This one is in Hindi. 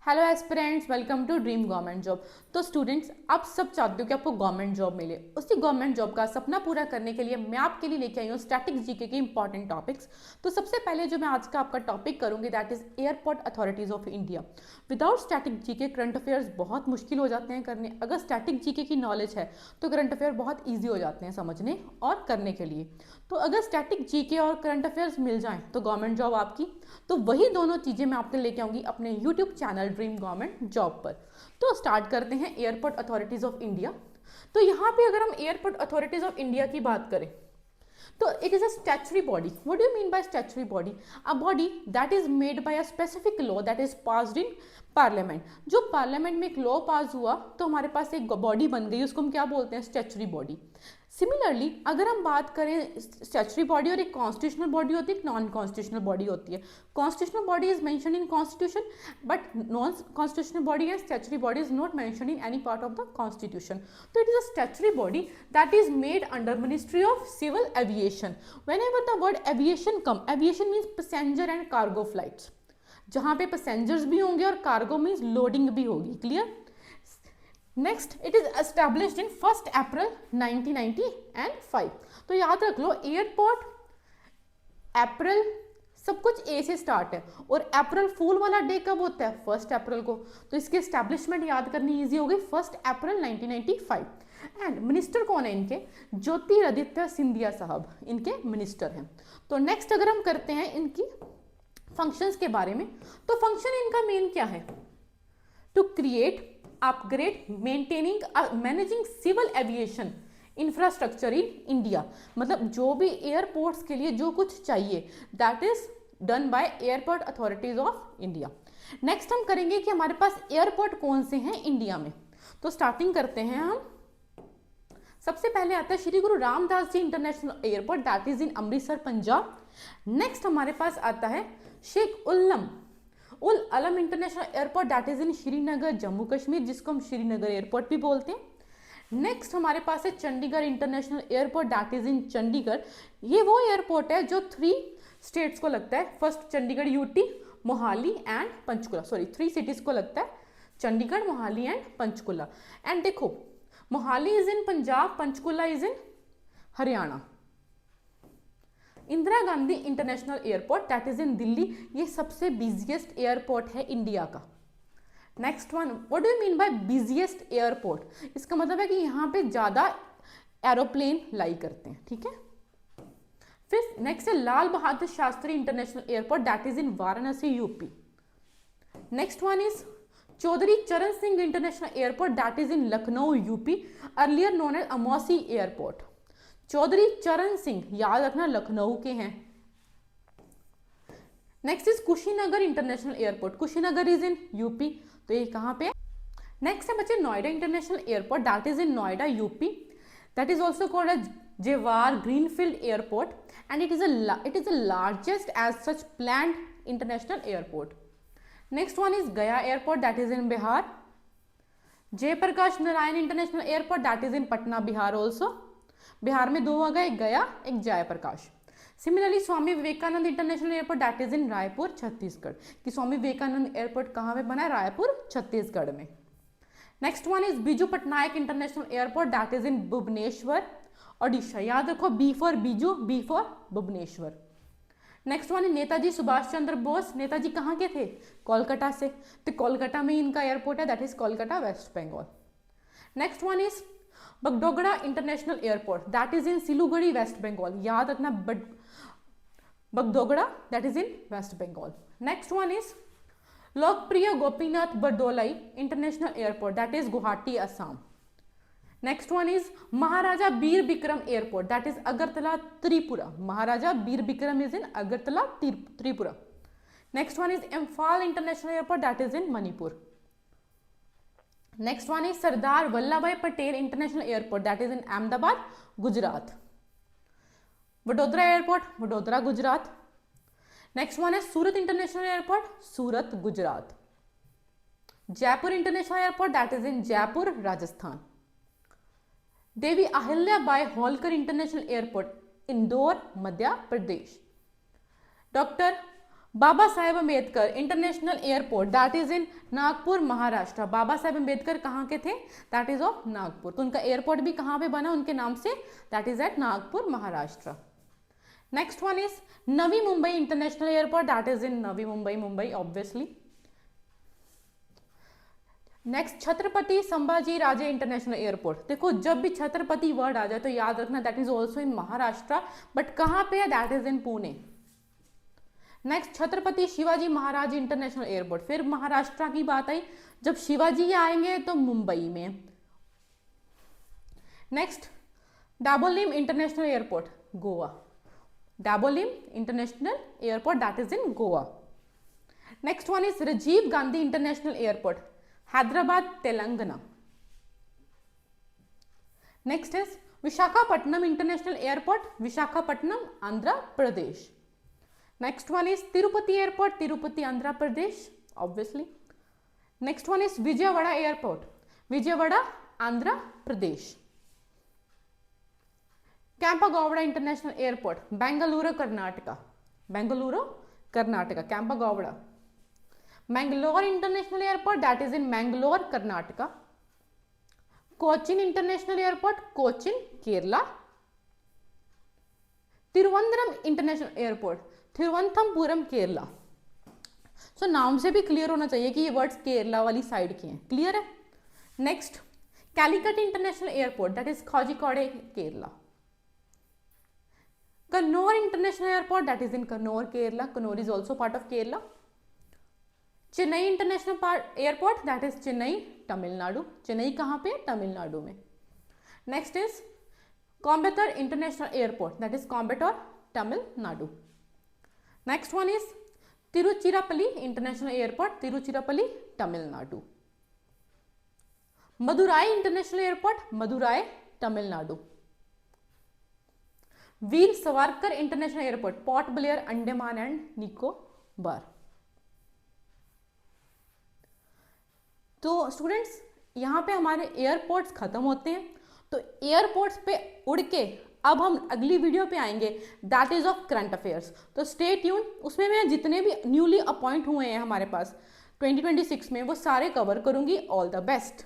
Hello aspirants, welcome to dream government job. तो स्टूडेंट्स, आप सब चाहते हो कि आपको गवर्नमेंट जॉब मिले। उसी गवर्नमेंट जॉब का सपना पूरा करने के लिए मैं आपके लिए लेके आई हूँ स्टैटिक जीके के इंपॉर्टेंट टॉपिक्स। तो सबसे पहले जो मैं आज का आपका टॉपिक करूंगी that is airport authorities of India. Without static GK current affairs बहुत मुश्किल हो जाते हैं करने। अगर स्टैटिक जीके की नॉलेज है तो करंट अफेयर बहुत ईजी हो जाते हैं समझने और करने के लिए। तो अगर स्टैटिक जीके और करंट अफेयर्स मिल जाएं तो गवर्नमेंट जॉब आपकी। तो वही दोनों चीज़ें मैं आपके लेके आऊँगी अपने YouTube channel dream government job पर। तो स्टार्ट करते हैं एयरपोर्ट अथॉरिटीज़ ऑफ इंडिया। तो यहाँ पे अगर हम एयरपोर्ट अथॉरिटीज़ ऑफ इंडिया की बात करें तो it is a statutory body. What do you mean by statutory body? A body that is made by a specific law that is passed in parliament. जो पार्लियामेंट में एक लॉ पास हुआ तो हमारे पास एक बॉडी बन गई, उसको हम क्या बोलते हैं? Statutory body. सिमिलरली अगर हम बात करें स्टैचुरी बॉडी और एक कॉन्स्टिट्यूशनल बॉडी होती है, एक नॉन कॉन्स्टिट्यूशनल बॉडी होती है। Constitutional body is mention in constitution but non constitutional body and statutory body is not mention in any part of the constitution. तो it is a statutory body that is made under ministry of civil aviation. whenever the word aviation come, aviation means passenger and cargo flights, जहां पे पैसेंजर्स भी होंगे और कार्गो मीन्स लोडिंग भी होगी। Clear? Next, it is established in 1 अप्रैल 1995। तो याद रख लो, एयरपोर्ट अप्रैल सब कुछ ए से स्टार्ट है और अप्रैल फूल वाला डे कब होता है? 1 अप्रैल को। तो इसकी एस्टैब्लिशमेंट याद करनी इजी हो गई, 1 अप्रैल 1995। एंड मिनिस्टर कौन है इनके? ज्योतिरादित्य सिंधिया साहब इनके मिनिस्टर हैं। तो नेक्स्ट अगर हम करते हैं इनकी फंक्शंस के बारे में, तो फंक्शन इनका मेन क्या है? To create, upgrade, maintaining, managing civil aviation infrastructure in India. मतलब जो भी एयरपोर्ट्स के लिए जो कुछ चाहिए that is done by airport authorities of India. Next हम करेंगे कि हमारे पास एयरपोर्ट कौन से हैं इंडिया में। तो स्टार्टिंग करते हैं हम। सबसे पहले आता है Shri Guru Ramdas ji international airport that is in Amritsar Punjab. Next हमारे पास आता है Sheikh ul Alam international airport that is in Srinagar Jammu Kashmir, जिसको हम श्रीनगर एयरपोर्ट भी बोलते हैं। नेक्स्ट हमारे पास है Chandigarh international airport that is इन चंडीगढ़। ये वो एयरपोर्ट है जो 3 स्टेट्स को लगता है। First Chandigarh, UT, Mohali and Panchkula. Sorry, 3 cities को लगता है, चंडीगढ़, मोहाली एंड पंचकुला। एंड देखो, Mohali is in Punjab, Panchkula is in Haryana. Indira Gandhi international airport that is इन दिल्ली, ये सबसे बिजिएस्ट एयरपोर्ट है इंडिया का। Next one, what do you mean by busiest airport? इसका मतलब है कि यहाँ पे ज्यादा एरोप्लेन लाई करते हैं। ठीक है। फिर नेक्स्ट है Lal Bahadur Shastri international airport that is in Varanasi UP. Next one is Chaudhary Charan Singh international airport that is in Lucknow UP, earlier known as Amausi airport. Chaudhary Charan Singh याद रखना लखनऊ के हैं। Next is Kushinagar international airport, Kushinagar is in UP, तो ये कहां पे है? नेक्स्ट है बच्चे Noida international airport that is in Noida UP, that is also called as जेवार greenfield airport and it is the largest as such planned international airport. Next one is Gaya airport that is in Bihar. Jayaprakash Narayan international airport that is in Patna Bihar also. Bihar में 2 आ गए, एक गया एक Jayaprakash. Similarly Swami Vivekananda international airport that is in Raipur Chhattisgarh, कि स्वामी विवेकानंद एयरपोर्ट कहाँ पे बना है? रायपुर छत्तीसगढ़ में। Next one is Biju Patnaik international airport that is in Bhubaneswar Odisha. याद रखो, B for Biju, B for Bhubaneswar. Next one है नेताजी सुभाष चंद्र बोस। नेताजी कहाँ के थे? कोलकाता से, तो कोलकाता में इनका एयरपोर्ट है that is Kolkata West Bengal. Next one is Bagdogra international airport that is in Siliguri West Bengal. याद रखना, Bagdogra that is in West Bengal. Next one is Lokpriya Gopinath Bordoloi international airport that is Guwahati Assam. Next one is Maharaja Bir Bikram airport that is Agartala Tripura, Maharaja Bir Bikram is in Agartala Tripura. Next one is Imphal international airport that is in Manipur. Next one is Sardar Vallabh Bhai Patel international airport that is in Ahmedabad Gujarat. Vadodara airport, Vadodara Gujarat. Next one है Surat international airport, Surat Gujarat. Jaipur international airport that is in Jaipur Rajasthan. Devi Ahilyabai Holkar international airport, Indore Madhya Pradesh. Doctor Baba Saheb Ambedkar international airport that is in Nagpur Maharashtra. Baba Saheb Ambedkar कहाँ के थे? That is of Nagpur. तो उनका एयरपोर्ट भी कहाँ पे बना उनके नाम से? That is at Nagpur Maharashtra. Next one is Navi Mumbai international airport that is in Navi Mumbai, Mumbai obviously. Next Chhatrapati Sambhaji Raje international airport. देखो जब भी छत्रपति वर्ड आ जाए तो याद रखना that is also in Maharashtra, but कहाँ पे है? That is in Pune. Next Chhatrapati Shivaji Maharaj international airport, फिर महाराष्ट्र की बात आई, जब शिवाजी आएंगे तो मुंबई में। Next Dabolim international airport, Goa. Dabolim international airport that is in Goa. Next one is Rajiv Gandhi international airport, Hyderabad Telangana. Next is Visakhapatnam international airport, Visakhapatnam Andhra Pradesh. Next one is Tirupati airport, Tirupati Andhra Pradesh obviously. Next one is Vijayawada airport, Vijayawada Andhra Pradesh. Kempegowda international airport, Bengaluru Karnataka, Bengaluru Karnataka Kempegowda. Mangalore international airport that is in Mangalore Karnataka. Cochin international airport, Cochin Kerala. Thiruvananthapuram international airport, Thiruvananthapuram Kerala. So नाम से भी क्लियर होना चाहिए कि ये वर्ड्स केरला वाली साइड के हैं, क्लियर है। Next Calicut international airport that is Kozhikode Kerala. Kannur international airport that is in Kannur Kerala, Kannur is also part of Kerala. Chennai international airport that is Chennai Tamil Nadu, Chennai कहाँ पे? तमिलनाडु में। Next is Coimbatore international airport that is Coimbatore Tamil Nadu. Next one is Tiruchirappalli international airport, Tiruchirappalli Tamil Nadu. Madurai international airport, Madurai Tamil Nadu. Veer Savarkar international airport, Port Blair Andaman and Nicobar. तो स्टूडेंट्स यहाँ पे हमारे एयरपोर्ट्स खत्म होते हैं। तो एयरपोर्ट्स पे उड़ के अब हम अगली वीडियो पे आएंगे that is of current affairs. तो स्टे ट्यून, उसमें मैं जितने भी न्यूली अपॉइंट हुए हैं हमारे पास 2026 में वो सारे कवर करूंगी। All the best.